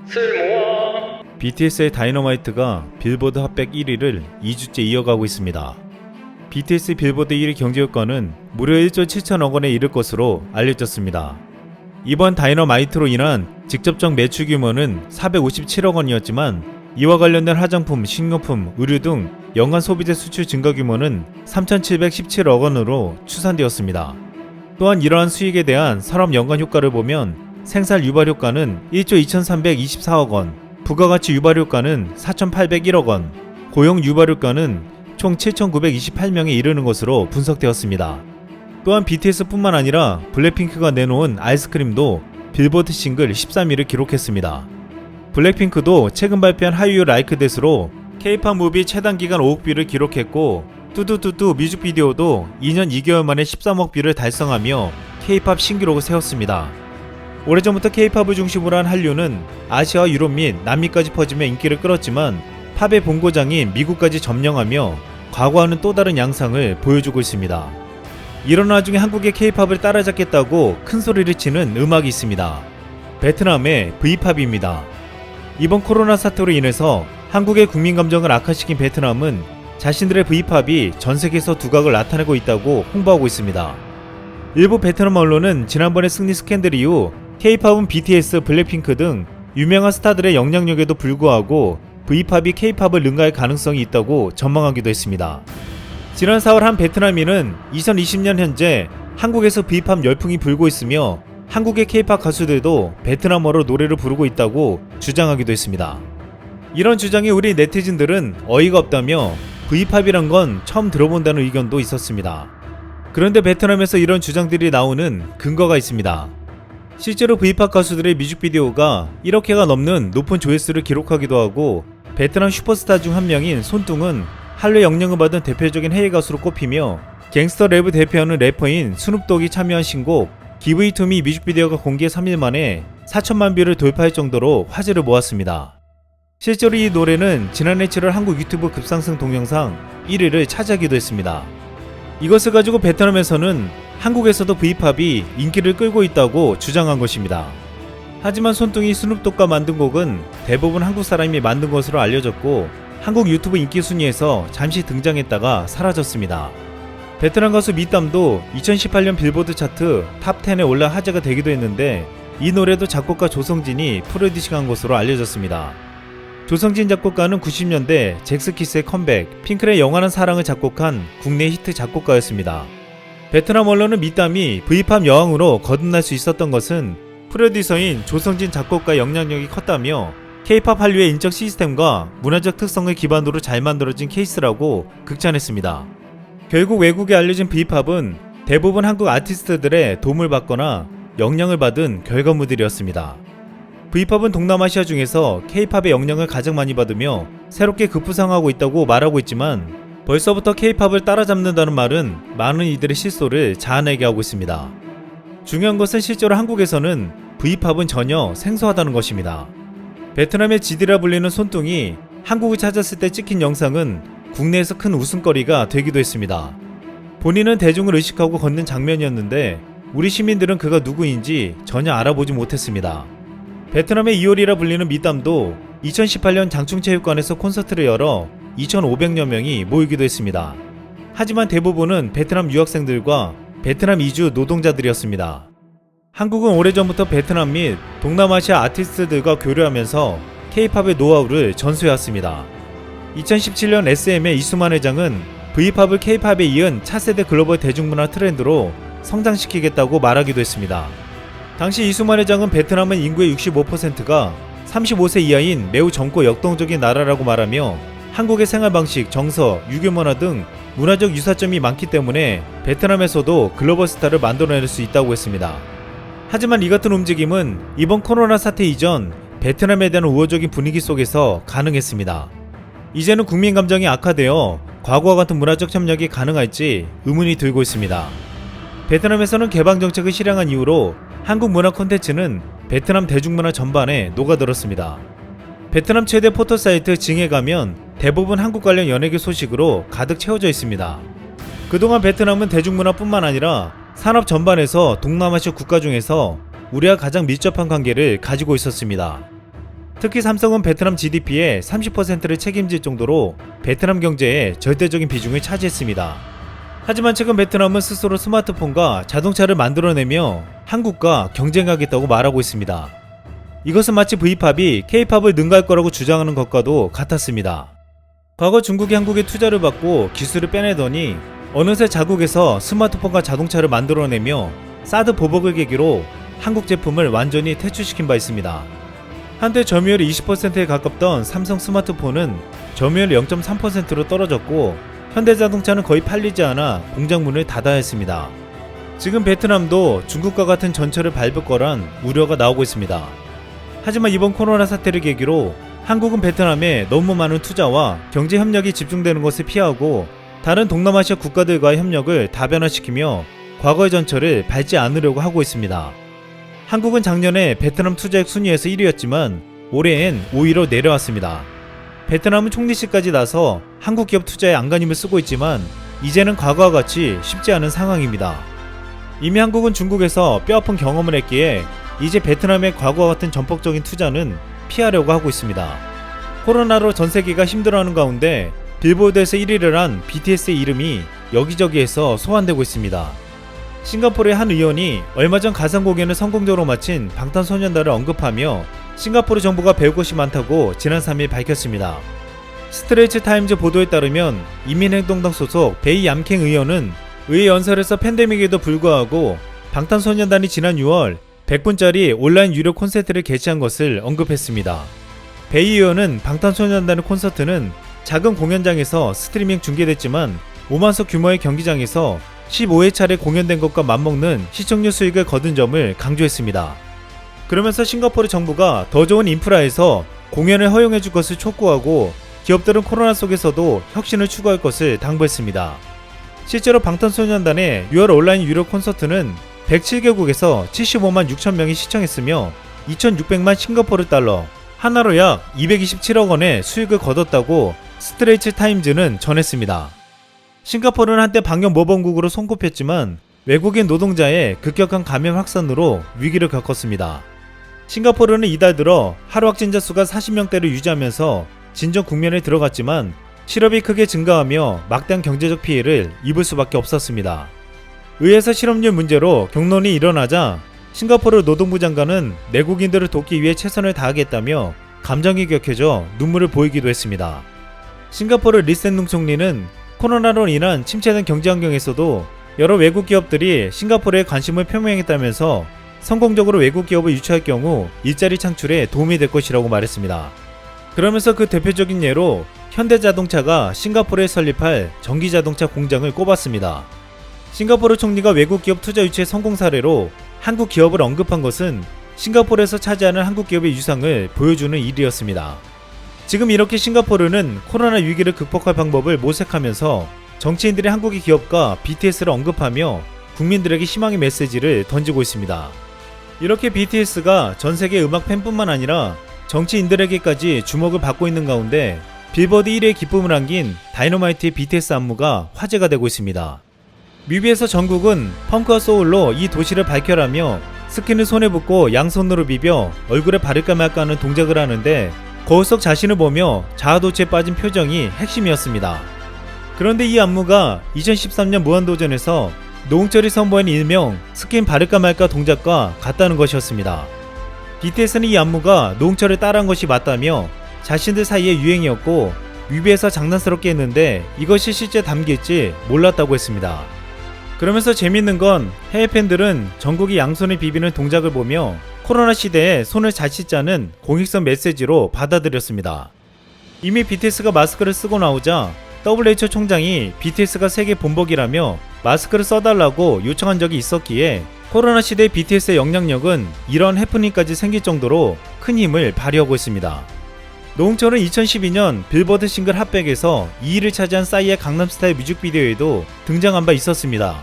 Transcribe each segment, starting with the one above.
쓸모아. BTS의 다이너마이트가 빌보드 핫백 1위를 2주째 이어가고 있습니다. BTS 빌보드 1위 경제효과는 무려 1조 7천억 원에 이를 것으로 알려졌습니다. 이번 다이너마이트로 인한 직접적 매출 규모는 457억 원이었지만 이와 관련된 화장품, 식료품, 의류 등 연간 소비재 수출 증가 규모는 3,717억 원으로 추산되었습니다. 또한 이러한 수익에 대한 산업 연간 효과를 보면 생산 유발 효과는 1조 2,324억 원, 부가가치 유발 효과는 4,801억 원, 고용 유발 효과는 총 7,928명에 이르는 것으로 분석되었습니다. 또한 BTS뿐만 아니라 블랙핑크가 내놓은 아이스크림도 빌보드 싱글 13위를 기록했습니다. 블랙핑크도 최근 발표한 하이유 라이크 댓으로 K-팝 무비 최단 기간 5억 뷰를 기록했고 뚜두뚜뚜 뮤직비디오도 2년 2개월 만에 13억 뷰를 달성하며 K-팝 신기록을 세웠습니다. 오래전부터 K-팝을 중심으로 한 한류는 아시아와 유럽 및 남미까지 퍼지며 인기를 끌었지만 팝의 본고장인 미국까지 점령하며 과거와는 또 다른 양상을 보여주고 있습니다. 이런 와중에 한국의 K-팝을 따라잡겠다고 큰 소리를 치는 음악이 있습니다. 베트남의 V팝입니다. 이번 코로나 사태로 인해서 한국의 국민 감정을 악화시킨 베트남은 자신들의 V팝이 전 세계에서 두각을 나타내고 있다고 홍보하고 있습니다. 일부 베트남 언론은 지난번의 승리 스캔들 이후 K-팝은 BTS, 블랙핑크 등 유명한 스타들의 영향력에도 불구하고 V팝이 K-팝을 능가할 가능성이 있다고 전망하기도 했습니다. 지난 4월 한 베트남인은 2020년 현재 한국에서 V팝 열풍이 불고 있으며 한국의 K-팝 가수들도 베트남어로 노래를 부르고 있다고 주장하기도 했습니다. 이런 주장에 우리 네티즌들은 어이가 없다며 V팝이란 건 처음 들어본다는 의견도 있었습니다. 그런데 베트남에서 이런 주장들이 나오는 근거가 있습니다. 실제로 V팝 가수들의 뮤직비디오가 1억회가 넘는 높은 조회수를 기록하기도 하고 베트남 슈퍼스타 중 한 명인 손뚱은 한류의 영향을 받은 대표적인 해외 가수로 꼽히며 갱스터 랩을 대표하는 래퍼인 스눕독이 참여한 신곡 Give It To Me 뮤직비디오가 공개 3일 만에 4천만 뷰를 돌파할 정도로 화제를 모았습니다. 실제로 이 노래는 지난해 7월 한국 유튜브 급상승 동영상 1위를 차지하기도 했습니다. 이것을 가지고 베트남에서는 한국에서도 V팝이 인기를 끌고 있다고 주장한 것입니다. 하지만 손뚱이 스눕독과 만든 곡은 대부분 한국 사람이 만든 것으로 알려졌고 한국 유튜브 인기 순위에서 잠시 등장했다가 사라졌습니다. 베트남 가수 미땀도 2018년 빌보드 차트 탑10에 올라 화제가 되기도 했는데 이 노래도 작곡가 조성진이 프로듀싱한 것으로 알려졌습니다. 조성진 작곡가는 90년대 잭스키스의 컴백, 핑클의 영원한 사랑을 작곡한 국내 히트 작곡가였습니다. 베트남 언론은 미땀이 V팝 여왕으로 거듭날 수 있었던 것은 프로듀서인 조성진 작곡가의 영향력이 컸다며 K-팝 한류의 인적 시스템과 문화적 특성을 기반으로 잘 만들어진 케이스라고 극찬했습니다. 결국 외국에 알려진 V팝은 대부분 한국 아티스트들의 도움을 받거나 영향을 받은 결과물들이었습니다. V팝은 동남아시아 중에서 K-팝의 영향을 가장 많이 받으며 새롭게 급부상하고 있다고 말하고 있지만 벌써부터 K-팝을 따라잡는다는 말은 많은 이들의 실소를 자아내게 하고 있습니다. 중요한 것은 실제로 한국에서는 V팝은 전혀 생소하다는 것입니다. 베트남의 지디라 불리는 손뚱이 한국을 찾았을 때 찍힌 영상은 국내에서 큰 웃음거리가 되기도 했습니다. 본인은 대중을 의식하고 걷는 장면이었는데 우리 시민들은 그가 누구인지 전혀 알아보지 못했습니다. 베트남의 이올이라 불리는 미땀도 2018년 장충체육관에서 콘서트를 열어 2,500여 명이 모이기도 했습니다. 하지만 대부분은 베트남 유학생들과 베트남 이주 노동자들이었습니다. 한국은 오래전부터 베트남 및 동남아시아 아티스트들과 교류하면서 K-팝의 노하우를 전수해왔습니다. 2017년 SM의 이수만 회장은 V팝을 K-팝에 이은 차세대 글로벌 대중문화 트렌드로 성장시키겠다고 말하기도 했습니다. 당시 이수만 회장은 베트남은 인구의 65%가 35세 이하인 매우 젊고 역동적인 나라라고 말하며 한국의 생활방식, 정서, 유교문화 등 문화적 유사점이 많기 때문에 베트남에서도 글로벌 스타를 만들어낼 수 있다고 했습니다. 하지만 이 같은 움직임은 이번 코로나 사태 이전 베트남에 대한 우호적인 분위기 속에서 가능했습니다. 이제는 국민 감정이 악화되어 과거와 같은 문화적 협력이 가능할지 의문이 들고 있습니다. 베트남에서는 개방 정책을 실행한 이후로 한국 문화 콘텐츠는 베트남 대중문화 전반에 녹아들었습니다. 베트남 최대 포털사이트 징에 가면 대부분 한국 관련 연예계 소식으로 가득 채워져 있습니다. 그동안 베트남은 대중문화뿐만 아니라 산업 전반에서 동남아시아 국가 중에서 우리와 가장 밀접한 관계를 가지고 있었습니다. 특히 삼성은 베트남 GDP의 30%를 책임질 정도로 베트남 경제에 절대적인 비중을 차지했습니다. 하지만 최근 베트남은 스스로 스마트폰과 자동차를 만들어내며 한국과 경쟁하겠다고 말하고 있습니다. 이것은 마치 V팝이 K팝을 능가할 거라고 주장하는 것과도 같았습니다. 과거 중국이 한국에 투자를 받고 기술을 빼내더니 어느새 자국에서 스마트폰과 자동차를 만들어내며 사드 보복을 계기로 한국 제품을 완전히 퇴출시킨 바 있습니다. 한때 점유율이 20%에 가깝던 삼성 스마트폰은 점유율 0.3%로 떨어졌고 현대자동차는 거의 팔리지 않아 공장 문을 닫아야 했습니다. 지금 베트남도 중국과 같은 전철을 밟을 거란 우려가 나오고 있습니다. 하지만 이번 코로나 사태를 계기로 한국은 베트남에 너무 많은 투자와 경제 협력이 집중되는 것을 피하고 다른 동남아시아 국가들과의 협력을 다변화시키며 과거의 전철을 밟지 않으려고 하고 있습니다. 한국은 작년에 베트남 투자액 순위에서 1위였지만 올해엔 5위로 내려왔습니다. 베트남은 총리실까지 나서 한국 기업 투자에 안간힘을 쓰고 있지만 이제는 과거와 같이 쉽지 않은 상황입니다. 이미 한국은 중국에서 뼈아픈 경험을 했기에 이제 베트남의 과거와 같은 전폭적인 투자는 피하려고 하고 있습니다. 코로나로 전 세계가 힘들어하는 가운데 빌보드에서 1위를 한 BTS의 이름이 여기저기에서 소환되고 있습니다. 싱가포르의 한 의원이 얼마 전 가상 공연을 성공적으로 마친 방탄소년단을 언급하며 싱가포르 정부가 배울 것이 많다고 지난 3일 밝혔습니다. 스트레이트 타임즈 보도에 따르면 인민행동당 소속 베이 얌캥 의원은 의회 연설에서 팬데믹에도 불구하고 방탄소년단이 지난 6월 100분짜리 온라인 유료 콘서트를 개최한 것을 언급했습니다. 베이 의원은 방탄소년단의 콘서트는 작은 공연장에서 스트리밍 중계됐지만 5만석 규모의 경기장에서 15회차례 공연된 것과 맞먹는 시청률 수익을 거둔 점을 강조했습니다. 그러면서 싱가포르 정부가 더 좋은 인프라에서 공연을 허용해줄 것을 촉구하고 기업들은 코로나 속에서도 혁신을 추구할 것을 당부했습니다. 실제로 방탄소년단의 6월 온라인 유료 콘서트는 107개국에서 75만 6천 명이 시청했으며 2,600만 싱가포르 달러, 하나로 약 227억 원의 수익을 거뒀다고 스트레이트 타임즈는 전했습니다. 싱가포르는 한때 방역 모범국으로 손꼽혔지만 외국인 노동자의 급격한 감염 확산으로 위기를 겪었습니다. 싱가포르는 이달 들어 하루 확진자 수가 40명대를 유지하면서 진정 국면에 들어갔지만 실업이 크게 증가하며 막대한 경제적 피해를 입을 수밖에 없었습니다. 의회에서 실업률 문제로 격론이 일어나자 싱가포르 노동부 장관은 내국인들을 돕기 위해 최선을 다하겠다며 감정이 격해져 눈물을 보이기도 했습니다. 싱가포르 리센룽 총리는 코로나로 인한 침체된 경제 환경에서도 여러 외국 기업들이 싱가포르에 관심을 표명했다면서 성공적으로 외국 기업을 유치할 경우 일자리 창출에 도움이 될 것이라고 말했습니다. 그러면서 그 대표적인 예로 현대자동차가 싱가포르에 설립할 전기자동차 공장을 꼽았습니다. 싱가포르 총리가 외국 기업 투자 유치의 성공 사례로 한국 기업을 언급한 것은 싱가포르에서 차지하는 한국 기업의 유상을 보여주는 일이었습니다. 지금 이렇게 싱가포르는 코로나 위기를 극복할 방법을 모색하면서 정치인들이 한국의 기업과 BTS를 언급하며 국민들에게 희망의 메시지를 던지고 있습니다. 이렇게 BTS가 전 세계 음악 팬뿐만 아니라 정치인들에게까지 주목을 받고 있는 가운데 빌보드 1위의 기쁨을 안긴 다이너마이트의 BTS 안무가 화제가 되고 있습니다. 뮤비에서 정국은 펑크와 소울로 이 도시를 밝혀라며 스킨을 손에 붓고 양손으로 비벼 얼굴에 바를까 말까 하는 동작을 하는데 거울 속 자신을 보며 자아도취에 빠진 표정이 핵심이었습니다. 그런데 이 안무가 2013년 무한도전에서 노홍철이 선보인 일명 스킨 바를까 말까 동작과 같다는 것이었습니다. BTS는 이 안무가 노홍철을 따라한 것이 맞다며 자신들 사이의 유행이었고 뮤비에서 장난스럽게 했는데 이것이 실제 담길지 몰랐다고 했습니다. 그러면서 재밌는 건 해외 팬들은 정국이 양손을 비비는 동작을 보며 코로나 시대에 손을 잘 씻자는 공익성 메시지로 받아들였습니다. 이미 BTS가 마스크를 쓰고 나오자 WHO 총장이 BTS가 세계 본보기라며 마스크를 써달라고 요청한 적이 있었기에 코로나 시대의 BTS의 영향력은 이런 해프닝까지 생길 정도로 큰 힘을 발휘하고 있습니다. 노홍철은 2012년 빌보드 싱글 핫백에서 2위를 차지한 싸이의 강남스타일 뮤직비디오에도 등장한 바 있었습니다.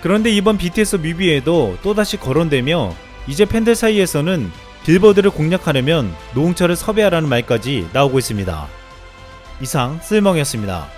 그런데 이번 BTS 뮤비에도 또다시 거론되며 이제 팬들 사이에서는 빌보드를 공략하려면 노홍철을 섭외하라는 말까지 나오고 있습니다. 이상 쓸멍이었습니다.